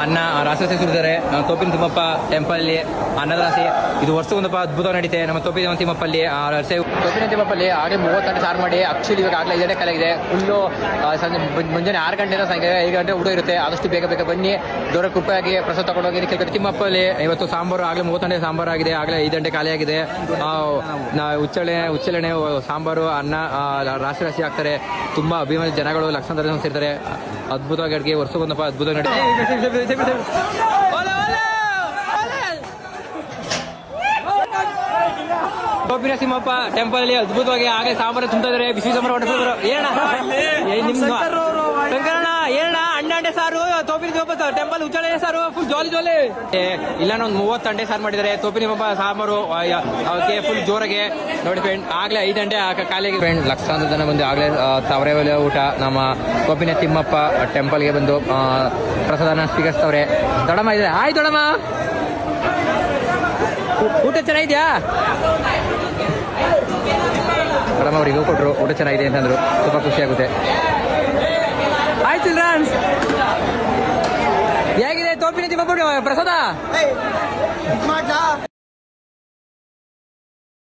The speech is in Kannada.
ಅನ್ನ ರಾಸರಸೆ ಸುರಿದರೆ ತೋಪಿನ ತಿಮ್ಮಪ್ಪ ಟೆಂಪಲ್ಲಿ ಅನ್ನದ ರಾಶಿ ಇದು ವರ್ಷಕ್ಕೊಂದಪ್ಪ ಅದ್ಭುತ ನಡೀತೆ ನಮ್ಮ ತೋಪಿನ ತಿಮ್ಮಪ್ಪಲ್ಲಿ ತೋಪಿನ ತಿಮ್ಮಪ್ಪಲ್ಲಿ ಆಗಲೇ 30 ಗಂಟೆ ಸಾರು ಮಾಡಿ ಆಕ್ಚುಲಿ ಇವಾಗ ಆಗಲೇ 5 ಗಂಟೆ ಕಾಲಾಗಿದೆ. ಫುಲ್ಲು ಸಂಜೆ ಮುಂಜಾನೆ 6 ಗಂಟೆಯಿಂದ ಸಾಯಂಕಾಲ 5 ಗಂಟೆ ಊಟ ಇರುತ್ತೆ. ಆದಷ್ಟು ಬೇಗ ಬೇಗ ಬನ್ನಿ, ದೊಡ್ಡ ಕೃಪೆಯಾಗಿ ಪ್ರಸಾದ ತಗೊಂಡೋಗಿ ಕೇಳ್ಕೊತೀವಿ. ತಿಮ್ಮಪ್ಪಲ್ಲಿ ಇವತ್ತು ಸಾಂಬಾರು ಆಗಲೇ 30 ಗಂಟೆ ಸಾಂಬಾರು ಆಗಿದೆ, ಆಗಲೇ 5 ಗಂಟೆ ಖಾಲಿ ಆಗಿದೆ. ಉಚ್ಚಳೆಣೆ ಸಾಂಬಾರು ಅನ್ನ ರಾಶಿ ರಾಶಿ ಹಾಕ್ತಾರೆ. ತುಂಬಾ ಅಭಿಮಾನಿ ಜನಗಳು ಲಕ್ಷಾಂತರ ಸೇರ್ತಾರೆ. ಅದ್ಭುತವಾಗಿ ಅಡುಗೆ ವರ್ಷಕ್ಕೊಂದಪ್ಪ ಅದ್ಭುತ ನಡೀತೆ. ತೋಪಿನ ತಿಮ್ಮಪ್ಪ ಟೆಂಪಲ್ ಅಲ್ಲಿ ಅದ್ಭುತವಾಗಿ ಆಗಲೇ ಸಾಂಬಾರು ತುಂಬ್ತಾ ಇದಾರೆ. ಬಿಸಿ ಸಾಂಬಾರು ಹೊಡೆಸಿದ್ರು. ಶಂಕರಣ್ಣ ಏನಣ್ಣ ಅಂಡೆ ಸಾರು ತೋಪಿನ ತಿಮ್ಮಪ್ಪ ಟೆಂಪಲ್ ಉಚ್ಚಳೆ ಸಾರು ಫುಲ್ ಜಾಲಿ ಜಾಲಿ. ಇಲ್ಲ ಒಂದು 30 ಗಂಟೆ ಸಾರು ಮಾಡಿದ್ದಾರೆ. ತೋಪಿನ ತಿಮ್ಮಪ್ಪ ಸಾಂಬಾರು ಅವಕ್ಕೆ ಫುಲ್ ಜೋರಾಗೆ ನೋಡಿ ಫ್ರೆಂಡ್. ಆಗ್ಲೇ 5 ಗಂಟೆ ಖಾಲಿ ಫ್ರೆಂಡ್. ಲಕ್ಷಾಂತರ ಜನ ಬಂದು ಆಗ್ಲೇ ಸಾವಿರ ಊಟ ನಮ್ಮ ತೋಪಿನ ತಿಮ್ಮಪ್ಪ ಟೆಂಪಲ್ಗೆ ಬಂದು ಪ್ರಸಾದನ ಸ್ವೀಕರಿಸ್ತವ್ರೆ. ದೊಡಮ್ಮ ಇದೆ. ಹಾಯ್ ದೊಡಮ್ಮ, ಊಟ ಚೆನ್ನಾಗಿದ್ಯಾ? ದೊಡಮ್ಮ ಅವ್ರಿಗೆ ಕೊಟ್ಟರು, ಊಟ ಚೆನ್ನಾಗಿದೆ ಅಂತಂದ್ರು. ತುಂಬ ಖುಷಿ ಆಗುತ್ತೆ. ಹಾಯ್ ಚಿಲ್ಡ್ರನ್ಸ್, ಹೇಗಿದೆ ತೋಪಿನ ತಿಮ್ಮಪ್ಪ ಪ್ರಸಾದ?